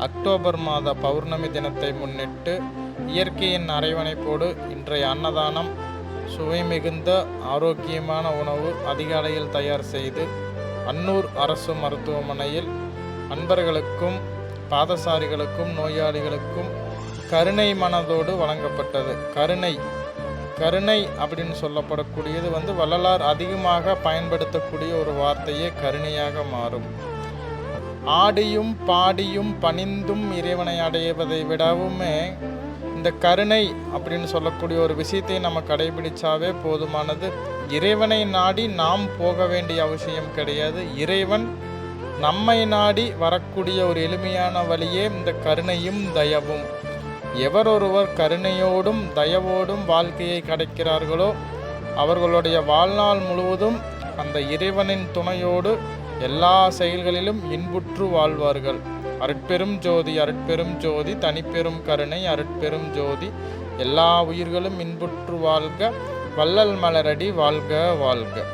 October மாத பௌர்ணமி தினத்தை முன்னிட்டு இயற்கையின் அரவணைப்போடு இன்றைய அன்னதானம் சுவை மிகுந்த ஆரோக்கியமான உணவு அதிகாலையில் தயார் செய்து அன்னூர் அரசு மருத்துவமனையில் அன்பர்களுக்கும் பாதசாரிகளுக்கும் நோயாளிகளுக்கும் கருணை மனதோடு வழங்கப்பட்டது. கருணை அப்படின்னு சொல்லப்படக்கூடியது வள்ளலார் அதிகமாக பயன்படுத்தக்கூடிய ஒரு வார்த்தையே கருணையாக மாறும். ஆடியும் பாடியும் பணிந்தும் இறைவனை அடைவதை விடவுமே இந்த கருணை அப்படின்னு சொல்லக்கூடிய ஒரு விஷயத்தை நம்ம கடைபிடிச்சாவே போதுமானது. இறைவனை நாடி நாம் போக வேண்டிய அவசியம் கிடையாது. இறைவன் நம்மை நாடி வரக்கூடிய ஒரு எளிமையான வழியே இந்த கருணையும் தயவும். எவரொருவர் கருணையோடும் தயவோடும் வாழ்க்கையை கடக்கிறார்களோ அவர்களுடைய வாழ்நாள் முழுவதும் அந்த இறைவனின் துணையோடு எல்லா செயல்களிலும் இன்புற்று வாழ்வார்கள். அருட்பெரும் ஜோதி அருட்பெரும் ஜோதி தனிப்பெரும் கருணை அருட்பெரும் ஜோதி எல்லா உயிர்களும் இன்புற்று வாழ்க. வள்ளல் மலரடி வாழ்க வாழ்க.